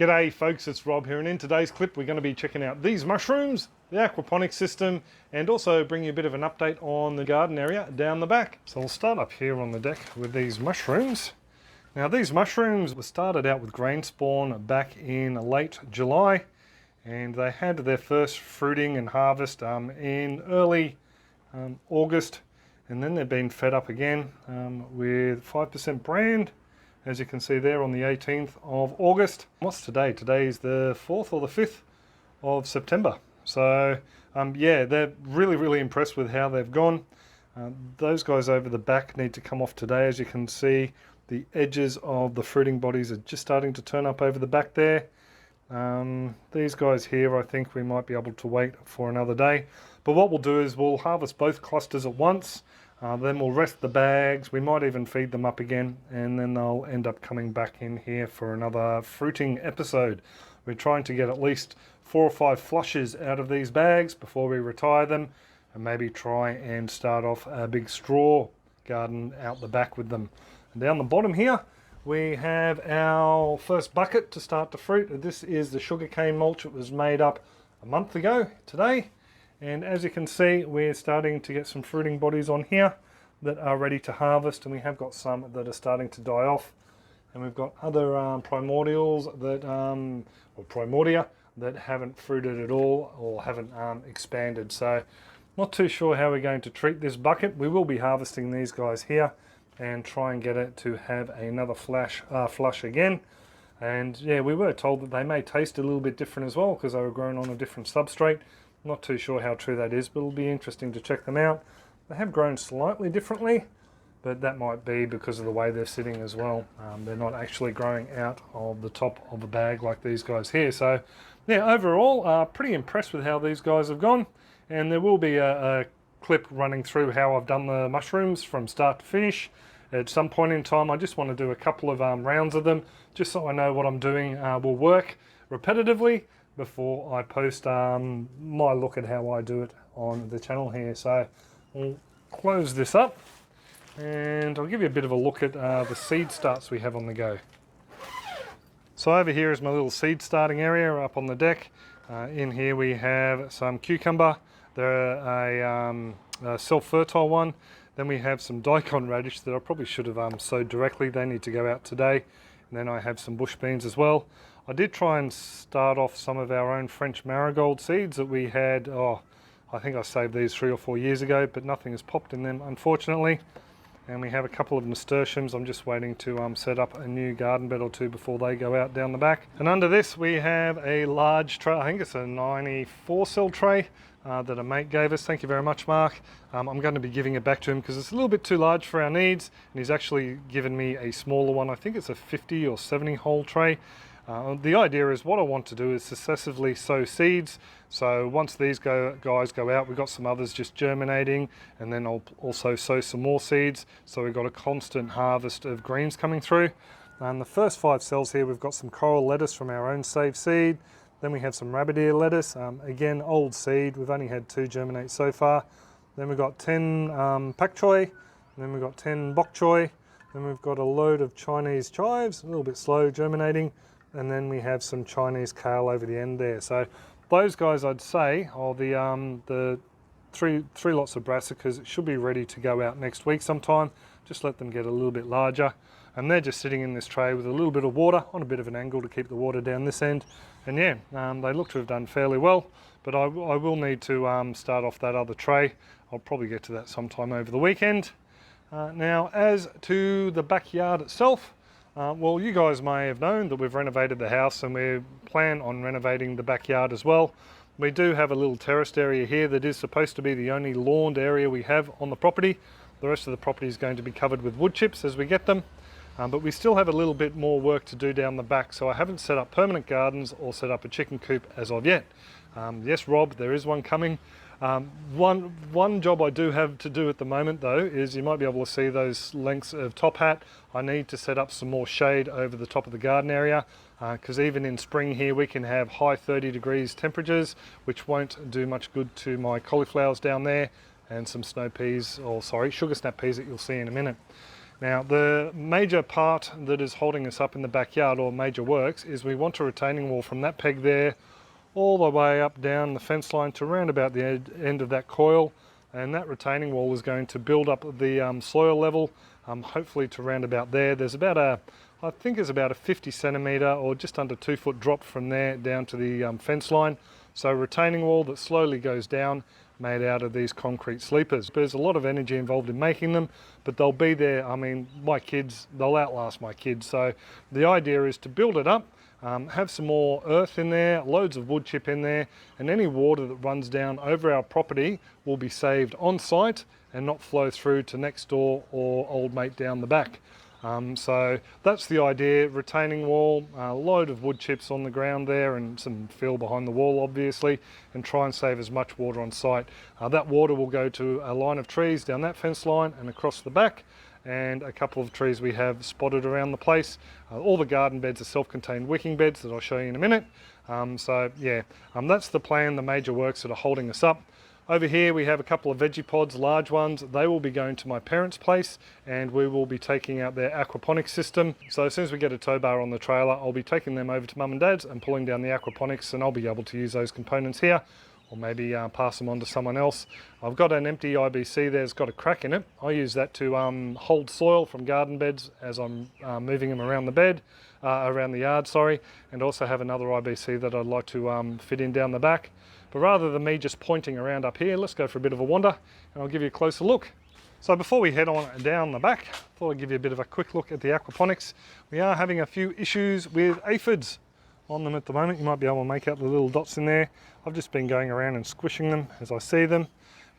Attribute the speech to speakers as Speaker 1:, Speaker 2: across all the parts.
Speaker 1: G'day folks, it's Rob here, and in today's clip we're going to be checking out these mushrooms, the aquaponics system, and also bring you a bit of an update on the garden area down the back. So I'll start up here on the deck with these mushrooms. Now these mushrooms were started out with grain spawn back in late July, and they had their first fruiting and harvest in early August, and then they've been fed up again with 5% brand, as you can see there, on the 18th of August. What's today? Today is the 4th or the 5th of September. So yeah, they're really impressed with how they've gone. Those guys over the back need to come off today. As you can see, the edges of the fruiting bodies are just starting to turn up over the back there. These guys here, I think we might be able to wait for another day. But what we'll do is we'll harvest both clusters at once. Then we'll rest the bags. We might even feed them up again, and then they'll end up coming back in here for another fruiting episode. We're trying to get at least 4 or 5 flushes out of these bags before we retire them, and maybe try and start off a big straw garden out the back with them. And down the bottom here we have our first bucket to start to fruit. This is the sugarcane mulch. It was made up a month ago today. And as you can see, we're starting to get some fruiting bodies on here that are ready to harvest, and we have got some that are starting to die off. And we've got other primordials that, or primordia, that haven't fruited at all or haven't expanded. So not too sure how we're going to treat this bucket. We will be harvesting these guys here and try and get it to have another flush again. And yeah, we were told that they may taste a little bit different as well because they were grown on a different substrate. Not too sure how true that is, but it'll be interesting to check them out. They have grown slightly differently, but that might be because of the way they're sitting as well. They're not actually growing out of the top of a bag like these guys here. So yeah, overall, pretty impressed with how these guys have gone. And there will be a clip running through how I've done the mushrooms from start to finish. At some point in time, I just want to do a couple of rounds of them, just so I know what I'm doing will work repetitively, before I post my look at how I do it on the channel here. So we'll close this up and I'll give you a bit of a look at the seed starts we have on the go. So over here is my little seed starting area up on the deck. In here we have some cucumber. They're a self-fertile one. Then we have some daikon radish that I probably should have sowed directly. They need to go out today. And then I have some bush beans as well. I did try and start off some of our own French marigold seeds that we had, I think I saved these 3 or 4 years ago, but nothing has popped in them, unfortunately. And we have a couple of nasturtiums. I'm just waiting to set up a new garden bed or two before they go out down the back. And under this we have a large tray. I think it's a 94 cell tray that a mate gave us. Thank you very much, Mark. I'm going to be giving it back to him because it's a little bit too large for our needs, and he's actually given me a smaller one. I think it's a 50 or 70 hole tray. The idea is what I want to do is successively sow seeds. So once these guys go out, we've got some others just germinating, and then I'll also sow some more seeds. So we've got a constant harvest of greens coming through. And the first 5 cells here, we've got some coral lettuce from our own saved seed. Then we have some rabbit ear lettuce, again old seed. We've only had 2 germinate so far. Then we've got 10 pak choi, then we've got 10 bok choy. Then we've got a load of Chinese chives, a little bit slow germinating. And then we have some Chinese kale over the end there. So those guys, I'd say, are the three lots of brassicas. It should be ready to go out next week sometime. Just let them get a little bit larger. And they're just sitting in this tray with a little bit of water on a bit of an angle to keep the water down this end. And yeah, they look to have done fairly well, but I will need to start off that other tray. I'll probably get to that sometime over the weekend. Now, as to the backyard itself, well, you guys may have known that we've renovated the house, and we plan on renovating the backyard as well. We do have a little terraced area here that is supposed to be the only lawned area we have on the property. The rest of the property is going to be covered with wood chips as we get them. But we still have a little bit more work to do down the back, so I haven't set up permanent gardens or set up a chicken coop as of yet. Yes, Rob, there is one coming. One job I do have to do at the moment though is, you might be able to see those lengths of top hat. I need to set up some more shade over the top of the garden area, because even in spring here we can have high 30 degrees temperatures, which won't do much good to my cauliflowers down there, and some snow peas, or sorry, sugar snap peas that you'll see in a minute. Now the major part that is holding us up in the backyard, or major works, is we want a retaining wall from that peg there all the way up down the fence line to around about the end of that coil, and that retaining wall is going to build up the soil level, hopefully to around about there. There's about I think it's about a 50 centimetre or just under 2 foot drop from there down to the fence line. So retaining wall that slowly goes down, made out of these concrete sleepers. There's a lot of energy involved in making them, but they'll be there. I mean, my kids, they'll outlast my kids. So the idea is to build it up, have some more earth in there, loads of wood chip in there, and any water that runs down over our property will be saved on site and not flow through to next door or old mate down the back. So that's the idea. Retaining wall, a load of wood chips on the ground there and some fill behind the wall obviously, and try and save as much water on site. That water will go to a line of trees down that fence line and across the back, and a couple of trees we have spotted around the place. All the garden beds are self-contained wicking beds that I'll show you in a minute. So yeah, that's the plan, the major works that are holding us up. Over here we have a couple of veggie pods, large ones. They will be going to my parents' place, and we will be taking out their aquaponics system. So as soon as we get a tow bar on the trailer, I'll be taking them over to mum and dad's and pulling down the aquaponics, and I'll be able to use those components here, or maybe pass them on to someone else. I've got an empty IBC there, it's got a crack in it. I use that to hold soil from garden beds as I'm moving them around the bed, around the yard, sorry, and also have another IBC that I'd like to fit in down the back. But rather than me just pointing around up here, let's go for a bit of a wander and I'll give you a closer look. So before we head on down the back, I thought I'd give you a bit of a quick look at the aquaponics. We are having a few issues with aphids on them at the moment. You might be able to make out the little dots in there. I've just been going around and squishing them as I see them.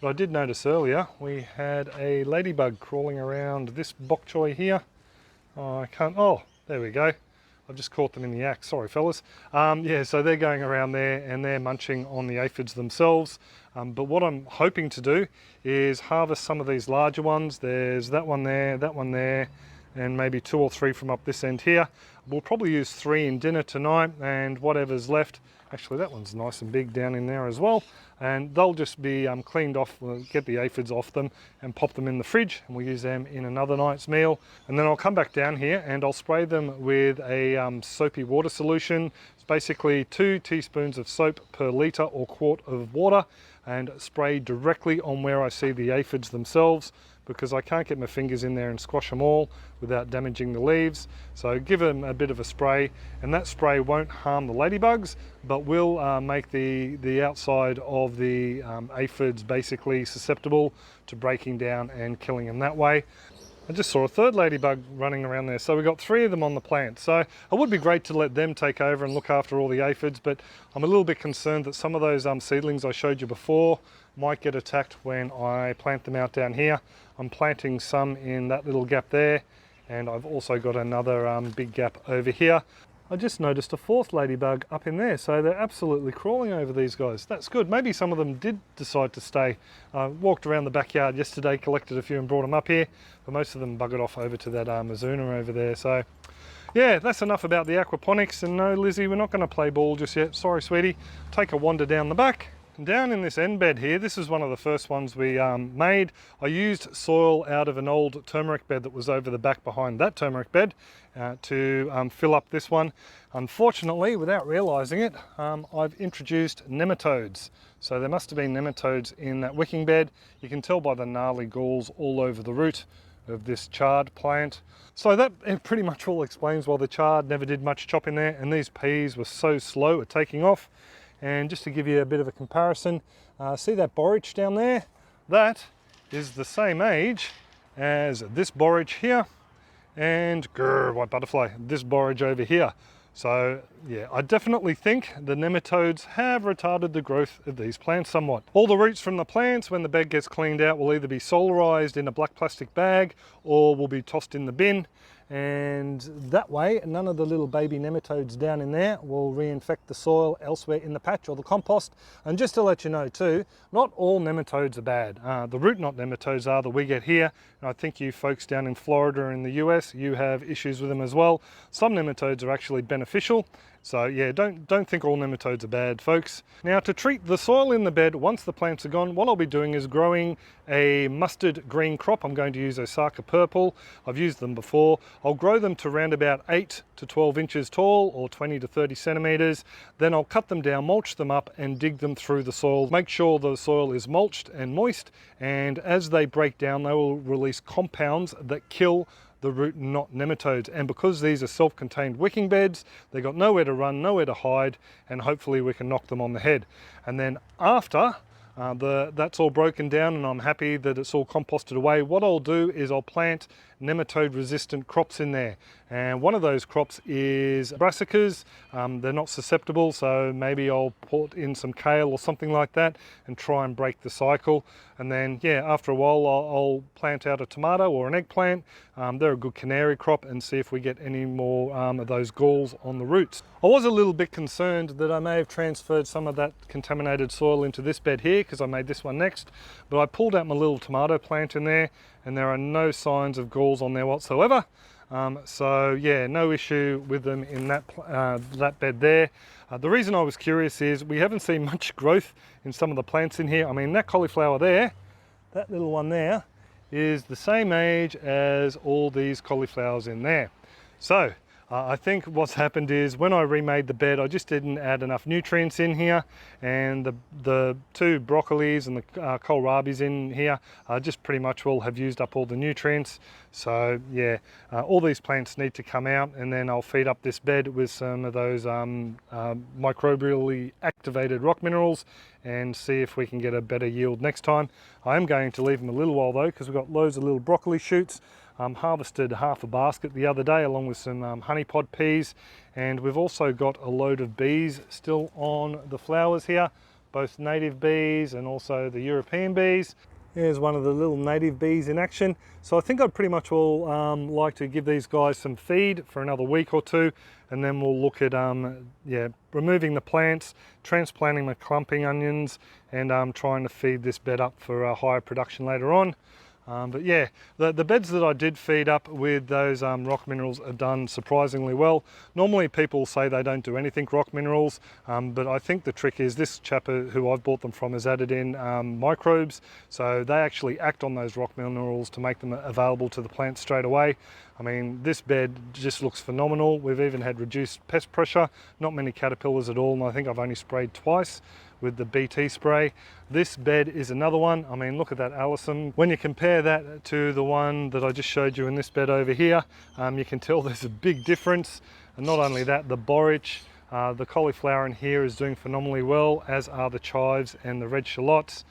Speaker 1: But I did notice earlier we had a ladybug crawling around this bok choy here. Oh, there we go. I've just caught them in the act, sorry fellas. Yeah, so they're going around there and they're munching on the aphids themselves. But what I'm hoping to do is harvest some of these larger ones. There's that one there, and maybe 2 or 3 from up this end here. We'll probably use 3 in dinner tonight, and whatever's left, actually that one's nice and big down in there as well, and they'll just be cleaned off. We'll get the aphids off them and pop them in the fridge, and we'll use them in another night's meal. And then I'll come back down here and I'll spray them with a soapy water solution. It's basically 2 teaspoons of soap per litre or quart of water, and spray directly on where I see the aphids themselves, because I can't get my fingers in there and squash them all without damaging the leaves. So give them a bit of a spray, and that spray won't harm the ladybugs, but will make the outside of the aphids basically susceptible to breaking down and killing them that way. I just saw a third ladybug running around there. So we've got 3 of them on the plant. So it would be great to let them take over and look after all the aphids, but I'm a little bit concerned that some of those seedlings I showed you before might get attacked when I plant them out down here. I'm planting some in that little gap there, and I've also got another big gap over here. I just noticed a 4th ladybug up in there, so they're absolutely crawling over these guys. That's good. Maybe some of them did decide to stay. I walked around the backyard yesterday, collected a few and brought them up here, but most of them buggered off over to that Mizuna over there. So yeah, that's enough about the aquaponics. And no, Lizzie, we're not going to play ball just yet. Sorry, sweetie. Take a wander down the back. Down in this end bed here, this is one of the first ones we made. I used soil out of an old turmeric bed that was over the back behind that turmeric bed to fill up this one. Unfortunately, without realizing it, I've introduced nematodes. So there must have been nematodes in that wicking bed. You can tell by the gnarly galls all over the root of this chard plant. So that pretty much all explains why the chard never did much chop in there, and these peas were so slow at taking off. And just to give you a bit of a comparison, see that borage down there? That is the same age as this borage here, and white butterfly, this borage over here. So yeah, I definitely think the nematodes have retarded the growth of these plants somewhat. All the roots from the plants, when the bed gets cleaned out, will either be solarized in a black plastic bag or will be tossed in the bin. And that way, none of the little baby nematodes down in there will reinfect the soil elsewhere in the patch or the compost. And just to let you know too, not all nematodes are bad. The root knot nematodes are that we get here, and I think you folks down in Florida and the US, you have issues with them as well. Some nematodes are actually beneficial. So yeah, don't think all nematodes are bad, folks. Now, to treat the soil in the bed once the plants are gone, what I'll be doing is growing a mustard green crop. I'm going to use Osaka purple. I've used them before. I'll grow them to around about 8 to 12 inches tall, or 20 to 30 centimeters. Then I'll cut them down, mulch them up, and dig them through the soil. Make sure the soil is mulched and moist, and as they break down, they will release compounds that kill the root knot nematodes. And because these are self-contained wicking beds, they've got nowhere to run, nowhere to hide, and hopefully we can knock them on the head. And then after that's all broken down and I'm happy that it's all composted away, what I'll do is I'll plant nematode resistant crops in there. And one of those crops is brassicas. They're not susceptible, so maybe I'll put in some kale or something like that and try and break the cycle. And then yeah, after a while I'll plant out a tomato or an eggplant. They're a good canary crop, and see if we get any more of those galls on the roots. I was a little bit concerned that I may have transferred some of that contaminated soil into this bed here, because I made this one next, but I pulled out my little tomato plant in there and there are no signs of galls on there whatsoever. So yeah, no issue with them in that bed there. The reason I was curious is we haven't seen much growth in some of the plants in here. I mean, that cauliflower there, that little one there, is the same age as all these cauliflowers in there. So I think what's happened is when I remade the bed, I just didn't add enough nutrients in here, and the two broccolis and the kohlrabis in here just pretty much will have used up all the nutrients. So yeah, all these plants need to come out, and then I'll feed up this bed with some of those microbially activated rock minerals and see if we can get a better yield next time. I am going to leave them a little while though, because we've got loads of little broccoli shoots. Harvested half a basket the other day along with some honey pod peas, and we've also got a load of bees still on the flowers here, both native bees and also the European bees. Here's one of the little native bees in action. So I think I'd pretty much will like to give these guys some feed for another week or two, and then we'll look at removing the plants, transplanting the clumping onions, and trying to feed this bed up for a higher production later on. But yeah, the beds that I did feed up with those rock minerals are done surprisingly well. Normally people say they don't do anything rock minerals, but I think the trick is this chap who I've bought them from has added in microbes, so they actually act on those rock minerals to make them available to the plants straight away. I mean, this bed just looks phenomenal. We've even had reduced pest pressure, not many caterpillars at all, and I think I've only sprayed twice with the BT spray. This bed is another one. I mean, look at that Allison. When you compare that to the one that I just showed you in this bed over here, you can tell there's a big difference. And not only that, the borage, the cauliflower in here is doing phenomenally well, as are the chives and the red shallots.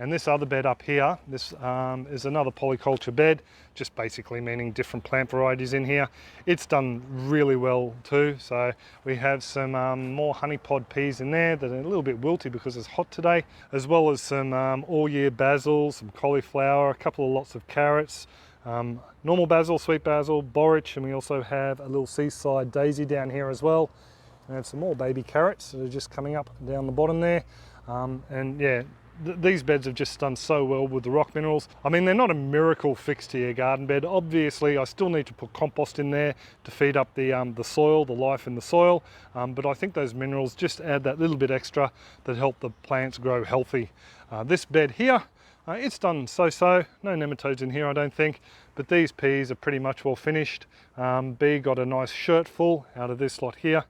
Speaker 1: And this other bed up here, this is another polyculture bed, just basically meaning different plant varieties in here. It's done really well too. So we have some more honey pod peas in there that are a little bit wilty because it's hot today, as well as some all year basil, some cauliflower, a couple of lots of carrots, normal basil, sweet basil, borage, and we also have a little seaside daisy down here as well. And some more baby carrots that are just coming up down the bottom there. And yeah, these beds have just done so well with the rock minerals. I mean, they're not a miracle fix to your garden bed. Obviously, I still need to put compost in there to feed up the soil, the life in the soil. But I think those minerals just add that little bit extra that help the plants grow healthy. This bed here, it's done so-so. No nematodes in here, I don't think. But these peas are pretty much well finished. B got a nice shirt full out of this lot here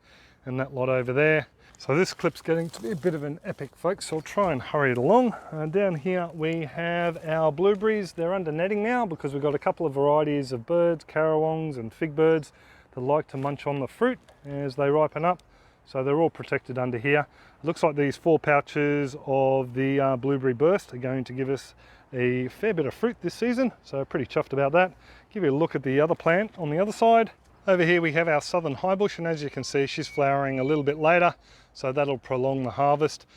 Speaker 1: and that lot over there. So this clip's getting to be a bit of an epic, folks, so I'll try and hurry it along. Down here we have our blueberries. They're under netting now because we've got a couple of varieties of birds, carawongs and fig birds, that like to munch on the fruit as they ripen up. So they're all protected under here. It looks like these 4 pouches of the blueberry burst are going to give us a fair bit of fruit this season, so pretty chuffed about that. Give you a look at the other plant on the other side. Over here we have our southern highbush, and as you can see, she's flowering a little bit later, so that'll prolong the harvest.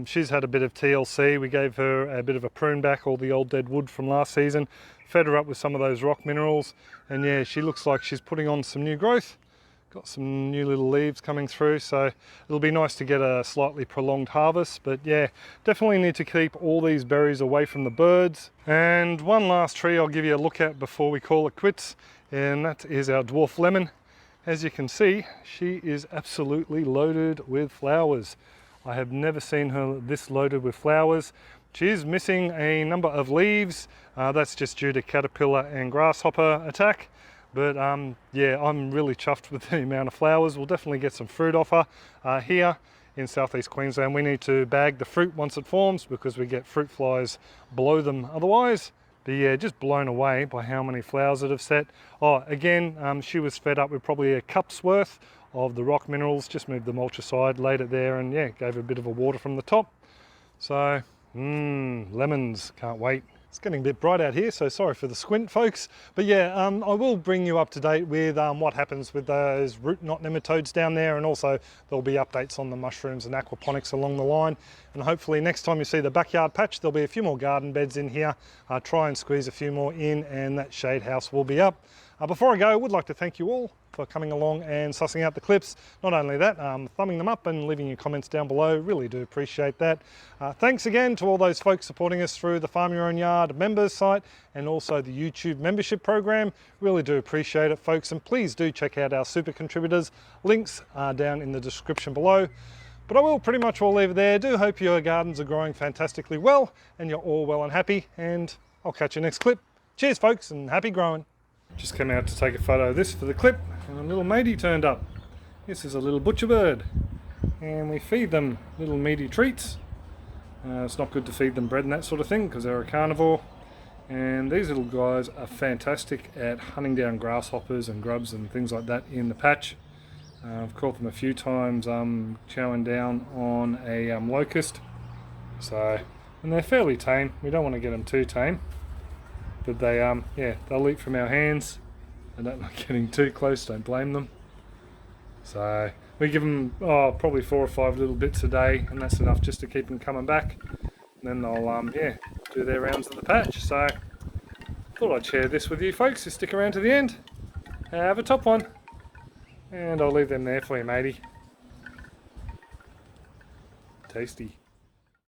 Speaker 1: She's had a bit of TLC. We gave her a bit of a prune back, all the old dead wood from last season, fed her up with some of those rock minerals, and yeah, she looks like she's putting on some new growth. Got some new little leaves coming through, so it'll be nice to get a slightly prolonged harvest. But yeah, definitely need to keep all these berries away from the birds. And one last tree I'll give you a look at before we call it quits, and that is our dwarf lemon. As you can see, she is absolutely loaded with flowers. I have never seen her this loaded with flowers. She is missing a number of leaves. That's just due to caterpillar and grasshopper attack. But yeah, I'm really chuffed with the amount of flowers. We'll definitely get some fruit off her. Here in southeast Queensland, we need to bag the fruit once it forms because we get fruit flies below them otherwise. But yeah, just blown away by how many flowers it have set. Oh, again, she was fed up with probably a cup's worth of the rock minerals. Just moved the mulch aside, laid it there, and yeah, gave it a bit of a water from the top. So, lemons, can't wait. It's getting a bit bright out here, so sorry for the squint, folks. But yeah, I will bring you up to date with what happens with those root knot nematodes down there, and also there'll be updates on the mushrooms and aquaponics along the line. And hopefully next time you see the backyard patch, there'll be a few more garden beds in here. Try and squeeze a few more in, and that shade house will be up. Before I go, I would like to thank you all for coming along and sussing out the clips. Not only that, thumbing them up and leaving your comments down below. Really do appreciate that. Thanks again to all those folks supporting us through the Farm Your Own Yard members site and also the YouTube membership program. Really do appreciate it, folks. And please do check out our super contributors. Links are down in the description below. But I will pretty much all leave it there. Do hope your gardens are growing fantastically well and you're all well and happy. And I'll catch you next clip. Cheers, folks, and happy growing. Just came out to take a photo of this for the clip, and a little matey turned up. This is a little butcher bird, and we feed them little meaty treats. It's not good to feed them bread and that sort of thing because they're a carnivore. And these little guys are fantastic at hunting down grasshoppers and grubs and things like that in the patch. I've caught them a few times chowing down on a locust. So, and they're fairly tame. We don't want to get them too tame. But they, yeah, they'll eat from our hands. They don't like getting too close, don't blame them. So we give them probably 4 or 5 little bits a day, and that's enough just to keep them coming back. And then they'll, yeah, do their rounds of the patch. So thought I'd share this with you folks, so stick around to the end. Have a top one. And I'll leave them there for you, matey. Tasty.